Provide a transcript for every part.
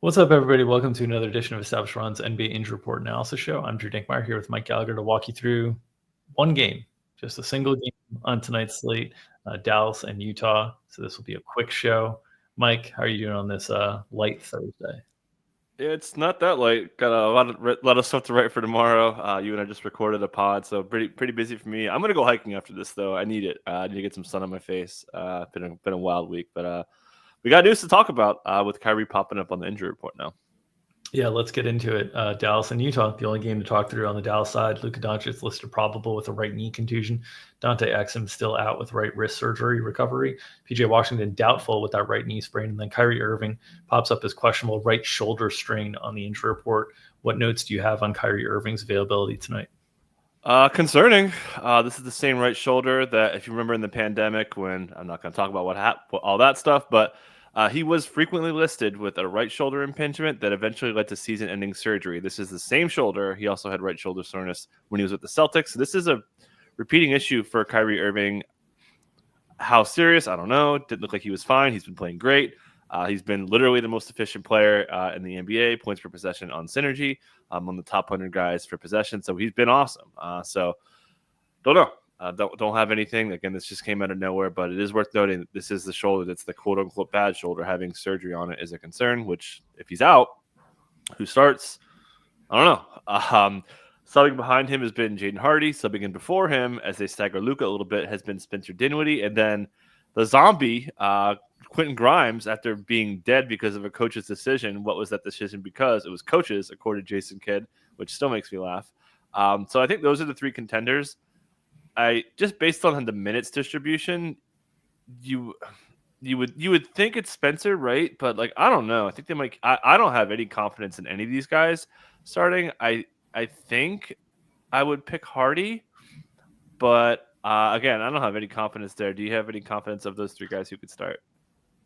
What's up, everybody? Welcome to another edition of Established Run's NBA Injury Report Analysis Show. I'm Drew Dinkmeyer here with Mike Gallagher to walk you through one game, just a single game on tonight's slate, Dallas and Utah. So this will be a quick show. Mike, how are you doing on this light Thursday? It's not that late. Got a lot of stuff to write for tomorrow. You and I just recorded a pod, so pretty busy for me. I'm gonna go hiking after this, though. I need it. I need to get some sun on my face. Been a wild week, but we got news to talk about with Kyrie popping up on the injury report now. Yeah, let's get into it. Dallas and Utah, the only game to talk through on the Dallas side. Luka Doncic listed probable with a right knee contusion. Dante Exum still out with right wrist surgery recovery. PJ Washington doubtful with that right knee sprain. And then Kyrie Irving pops up as questionable right shoulder strain on the injury report. What notes do you have on Kyrie Irving's availability tonight? Concerning. This is the same right shoulder that, if you remember in the pandemic, when I'm not going to talk about what happened, all that stuff, but he was frequently listed with a right shoulder impingement that eventually led to season-ending surgery. This is the same shoulder. He also had right shoulder soreness when he was with the Celtics. So this is a repeating issue for Kyrie Irving. How serious? I don't know. Didn't look like he was fine. He's been playing great. He's been literally the most efficient player in the NBA, points per possession on synergy, on the top 100 guys for possession. So he's been awesome. So don't know. Don't have anything. Again, this just came out of nowhere, but it is worth noting that this is the shoulder that's the quote-unquote bad shoulder. Having surgery on it is a concern, which if he's out, who starts? I don't know. Subbing behind him has been Jaden Hardy. Subbing in before him, as they stagger Luka a little bit, has been Spencer Dinwiddie. And then the zombie, Quentin Grimes, after being dead because of a coach's decision. What was that decision? Because it was coaches, according to Jason Kidd, which still makes me laugh. So I think those are the three contenders. I just based on the minutes distribution, you would think it's Spencer, right? But like I don't know. I think they might. I don't have any confidence in any of these guys starting. I think I would pick Hardy, but again, I don't have any confidence there. Do you have any confidence of those three guys who could start?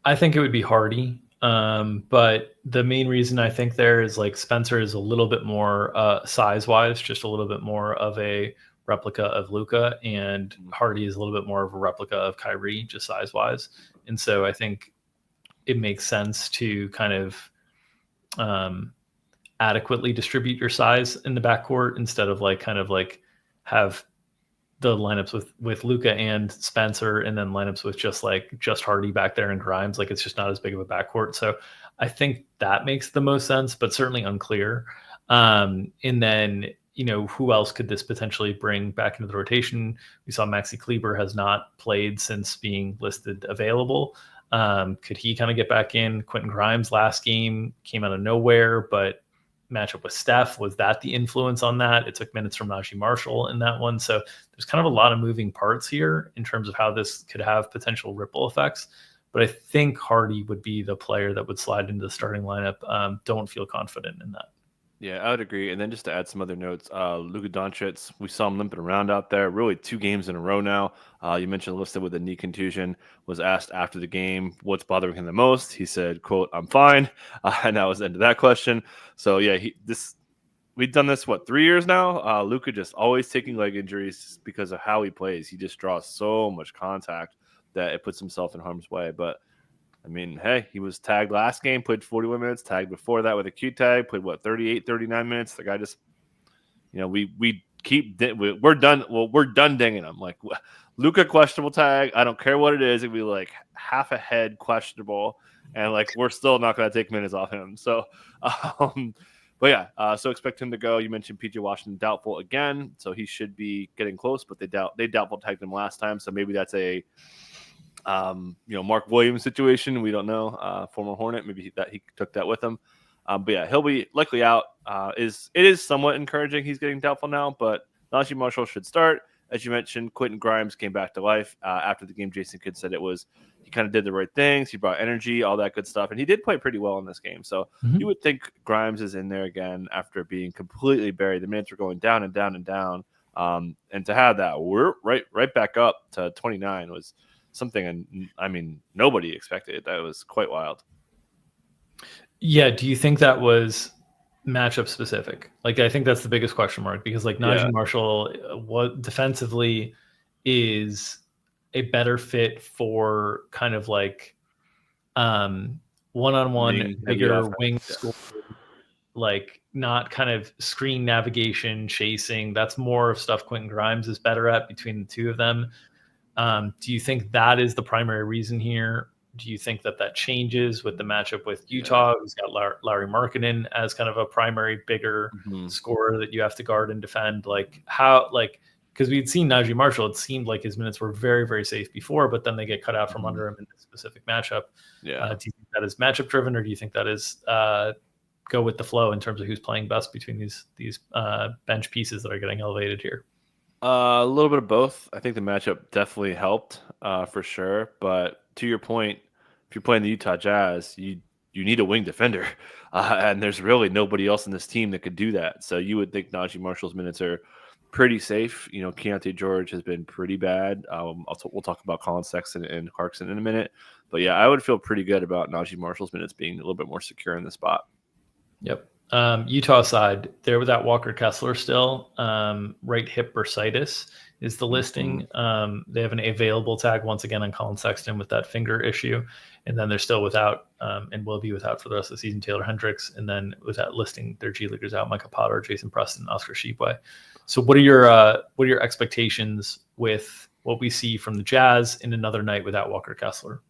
I think it would be Hardy. But the main reason I think there is like Spencer is a little bit more size-wise, just a little bit more of a replica of Luka, and Hardy is a little bit more of a replica of Kyrie, just size-wise. And so I think it makes sense to kind of adequately distribute your size in the backcourt instead of like kind of like have the lineups with Luka and Spencer, and then lineups with just Hardy back there and Grimes. Like it's just not as big of a backcourt. So I think that makes the most sense, but certainly unclear. And then, who else could this potentially bring back into the rotation? We saw Maxi Kleber has not played since being listed available. Could he kind of get back in? Quentin Grimes last game came out of nowhere, but matchup with Steph, was that the influence on that? It took minutes from Najee Marshall in that one. So there's kind of a lot of moving parts here in terms of how this could have potential ripple effects. But I think Hardy would be the player that would slide into the starting lineup. Don't feel confident in that. Yeah, I would agree. And then just to add some other notes, Luka Doncic, we saw him limping around out there, really 2 games in a row now. You mentioned listed with a knee contusion, was asked after the game, what's bothering him the most? He said, quote, "I'm fine." And that was the end of that question. So yeah, we've done this, 3 years now? Luka just always taking leg injuries because of how he plays. He just draws so much contact that it puts himself in harm's way. But I mean, hey, he was tagged last game, played 41 minutes, tagged before that with a Q tag, played 38, 39 minutes. The guy just, we're done. Well, we're done dinging him. Like Luka questionable tag. I don't care what it is. It'd be like half a head questionable. And like, we're still not going to take minutes off him. So, but yeah, so expect him to go. You mentioned PJ Washington doubtful again. So he should be getting close, but they doubtful tagged him last time. So maybe that's a, Mark Williams situation. We don't know. Former Hornet, maybe he took that with him. But yeah, he'll be likely out. It is somewhat encouraging. He's getting doubtful now, but Najee Marshall should start. As you mentioned, Quentin Grimes came back to life after the game. Jason Kidd said he kind of did the right things. He brought energy, all that good stuff, and he did play pretty well in this game. So you would think Grimes is in there again after being completely buried. The minutes were going down and down and down, and to have that we're right back up to 29 was something, I mean, nobody expected. That was quite wild. Yeah. Do you think that was matchup specific? Like, I think that's the biggest question mark because like Najee Marshall, what defensively is a better fit for kind of like one-on-one, heavy bigger offense. wing Yeah. score, like not kind of screen navigation, chasing. That's more of stuff Quentin Grimes is better at between the two of them. Do you think that is the primary reason here? Do you think that changes with the matchup with Utah, who's got Larry Markkinen as kind of a primary bigger scorer that you have to guard and defend? Because we'd seen Najee Marshall, it seemed like his minutes were very, very safe before, but then they get cut out from under him in this specific matchup. Yeah. Do you think that is matchup driven, or do you think that is go with the flow in terms of who's playing best between these bench pieces that are getting elevated here? A little bit of both. I think the matchup definitely helped for sure. But to your point, if you're playing the Utah Jazz, you need a wing defender, and there's really nobody else in this team that could do that. So you would think Najee Marshall's minutes are pretty safe. Keontae George has been pretty bad. We'll talk about Colin Sexton and Clarkson in a minute. But yeah, I would feel pretty good about Najee Marshall's minutes being a little bit more secure in the spot. Yep. Utah side, they're without Walker Kessler still. Right hip bursitis is the listing. They have an available tag once again on Colin Sexton with that finger issue. And then they're still without, and will be without for the rest of the season, Taylor Hendricks. And then without listing their G Leaguers out, Micah Potter, Jason Preston, Oscar Sheepway. So what are your expectations with what we see from the Jazz in another night without Walker Kessler?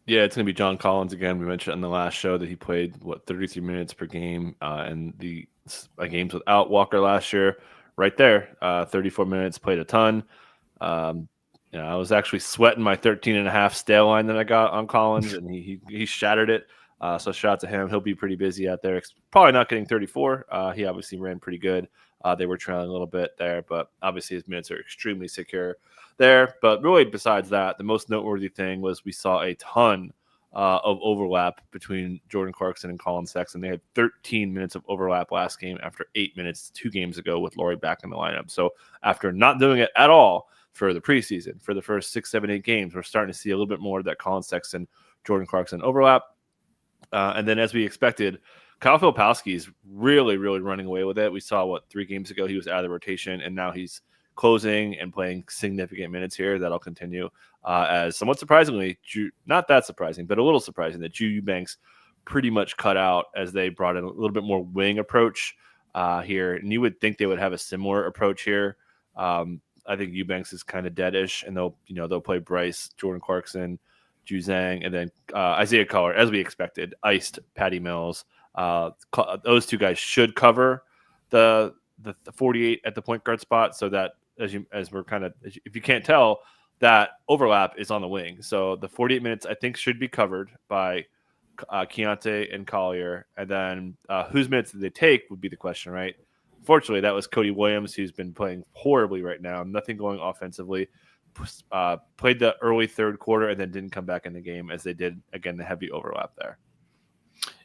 Yeah, it's going to be John Collins again. We mentioned on the last show that he played 33 minutes per game, and the games without Walker last year, right there, 34 minutes, played a ton. I was actually sweating my 13.5 stale line that I got on Collins, and he shattered it. So shout out to him. He'll be pretty busy out there. Probably not getting 34. He obviously ran pretty good. They were trailing a little bit there, but obviously his minutes are extremely secure there. But really, besides that, the most noteworthy thing was we saw a ton of overlap between Jordan Clarkson and Colin Sexton. They had 13 minutes of overlap last game after 8 minutes 2 games ago with Laurie back in the lineup. So after not doing it at all for the preseason, for the first 6, 7, 8 games, we're starting to see a little bit more of that Colin Sexton, Jordan Clarkson overlap. And then as we expected, Kyle Filipowski is really, really running away with it. We saw 3 games ago he was out of the rotation, and now he's closing and playing significant minutes here. That'll continue. As somewhat surprisingly, not that surprising, but a little surprising that Drew Eubanks pretty much cut out as they brought in a little bit more wing approach here. And you would think they would have a similar approach here. I think Eubanks is kind of deadish, and they'll play Bryce, Jordan Clarkson, Ju Zhang, and then Isaiah Collier, as we expected, iced Patty Mills. Those 2 guys should cover the 48 at the point guard spot, so that as we're kind of, if you can't tell, that overlap is on the wing. So the 48 minutes I think should be covered by Keontae and Collier, and then whose minutes did they take would be the question, right? Fortunately, that was Cody Williams, who's been playing horribly right now, nothing going offensively. Played the early third quarter and then didn't come back in the game as they did, again, the heavy overlap there.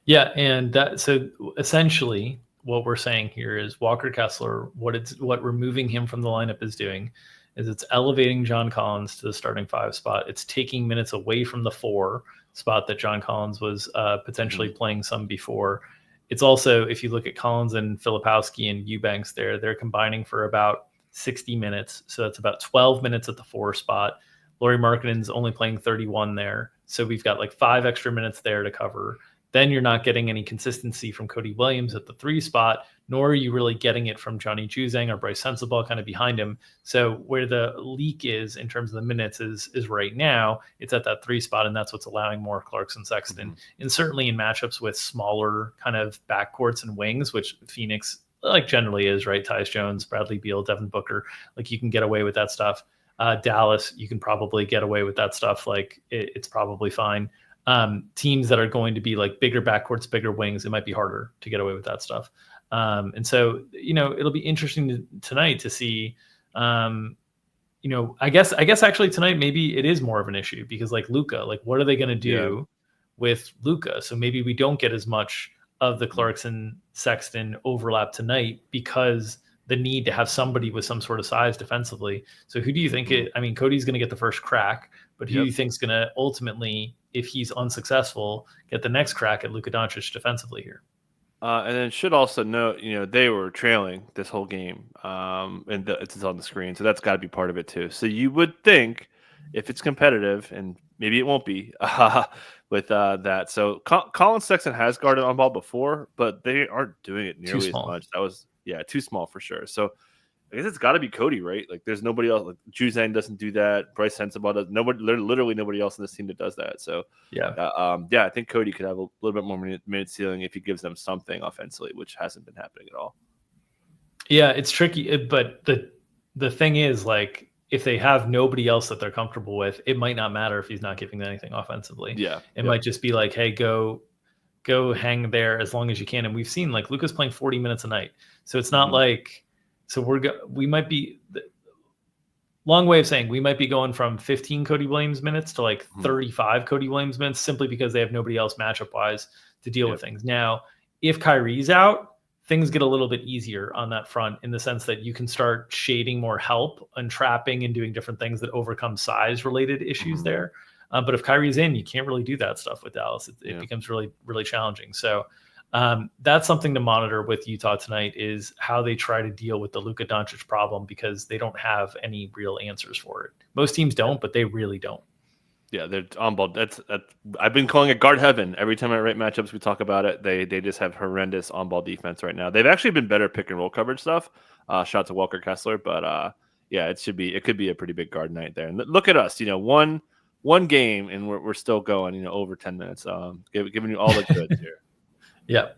Yeah, and so essentially what we're saying here is Walker Kessler, what removing him from the lineup is doing is it's elevating John Collins to the starting 5 spot. It's taking minutes away from the 4 spot that John Collins was potentially playing some before. It's also, if you look at Collins and Filipowski and Eubanks there, they're combining for about 60 minutes. So that's about 12 minutes at the 4 spot. Laurie Markkinen's only playing 31 there. So we've got 5 extra minutes there to cover. Then you're not getting any consistency from Cody Williams at the 3 spot, nor are you really getting it from Johnny Juzang or Bryce Sensabaugh kind of behind him. So where the leak is in terms of the minutes is right now, it's at that 3 spot, and that's what's allowing more Clarkson Sexton. And certainly in matchups with smaller kind of backcourts and wings, which Phoenix generally is, right? Tyus Jones, Bradley Beal, Devin Booker, you can get away with that stuff. Dallas, you can probably get away with that stuff. It's probably fine. Teams that are going to be bigger backcourts, bigger wings, it might be harder to get away with that stuff. And so, it'll be interesting tonight to see, I guess actually tonight, maybe it is more of an issue because Luka, what are they going to do with Luka? So maybe we don't get as much of the Clarkson Sexton overlap tonight because the need to have somebody with some sort of size defensively. So who do you think Cody's going to get the first crack, but who do you think is going to ultimately, if he's unsuccessful, get the next crack at Luka Doncic defensively here? And then should also note, they were trailing this whole game, and it's on the screen, so that's got to be part of it too. So you would think if it's competitive, and maybe it won't be with that. So Colin Sexton has guarded on ball before, but they aren't doing it nearly as much. That was too small for sure. So I guess it's got to be Cody, right? Like, there's nobody else. Like, Juzang doesn't do that. Bryce Sensabaugh does. Literally nobody else in this team that does that. So I think Cody could have a little bit more minute ceiling if he gives them something offensively, which hasn't been happening at all. Yeah, it's tricky, but the thing is, like, if they have nobody else that they're comfortable with, it might not matter if he's not giving them anything offensively. Yeah, it might just be like, hey, go hang there as long as you can. And we've seen, like, Luka's playing 40 minutes a night, so it's not like. So we might be long way of saying we might be going from 15 Cody Williams minutes to like 35 Cody Williams minutes simply because they have nobody else matchup wise to deal with things. Now, if Kyrie's out, things get a little bit easier on that front in the sense that you can start shading more help and trapping and doing different things that overcome size related issues there. But if Kyrie's in, you can't really do that stuff with Dallas. It becomes really, really challenging. So that's something to monitor with Utah tonight, is how they try to deal with the Luka Doncic problem, because they don't have any real answers for it. Most teams don't, but they really don't. Yeah, they're on ball. That's I've been calling it guard heaven. Every time I write matchups, we talk about it. They just have horrendous on ball defense right now. They've actually been better pick and roll coverage stuff. Shout to Walker Kessler, but it could be a pretty big guard night there. And look at us, one game and we're still going, over 10 minutes. Giving you all the goods here. Yeah.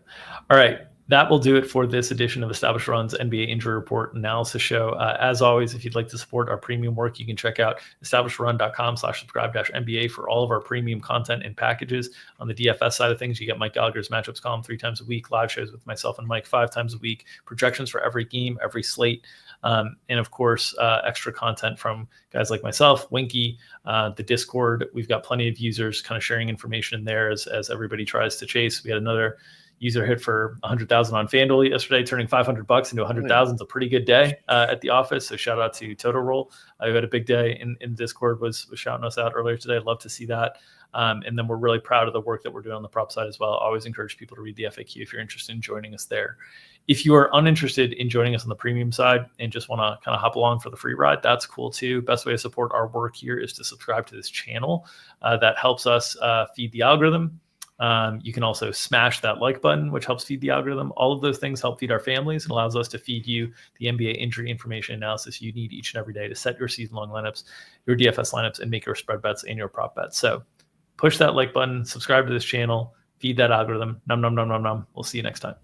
All right. That will do it for this edition of Established Run's NBA Injury Report Analysis Show. As always, if you'd like to support our premium work, you can check out establishedrun.com/subscribe-NBA for all of our premium content and packages. On the DFS side of things, you get Mike Gallagher's matchups column 3 times a week, live shows with myself and Mike 5 times a week, projections for every game, every slate, and of course, extra content from guys like myself, Winky, the Discord. We've got plenty of users kind of sharing information in there as everybody tries to chase. We had another user hit for 100,000 on FanDuel yesterday, turning $500 into 100,000 is a pretty good day at the office. So shout out to Toto Roll. I had a big day in Discord, was shouting us out earlier today. I'd love to see that. And then we're really proud of the work that we're doing on the prop side as well. Always encourage people to read the FAQ if you're interested in joining us there. If you are uninterested in joining us on the premium side and just want to kind of hop along for the free ride, that's cool too. Best way to support our work here is to subscribe to this channel. That helps us feed the algorithm. You can also smash that like button, which helps feed the algorithm. All of those things help feed our families and allows us to feed you the NBA injury information analysis you need each and every day to set your season-long lineups, your DFS lineups, and make your spread bets and your prop bets. So push that like button, subscribe to this channel, feed that algorithm. Num, num, num, num, num. We'll see you next time.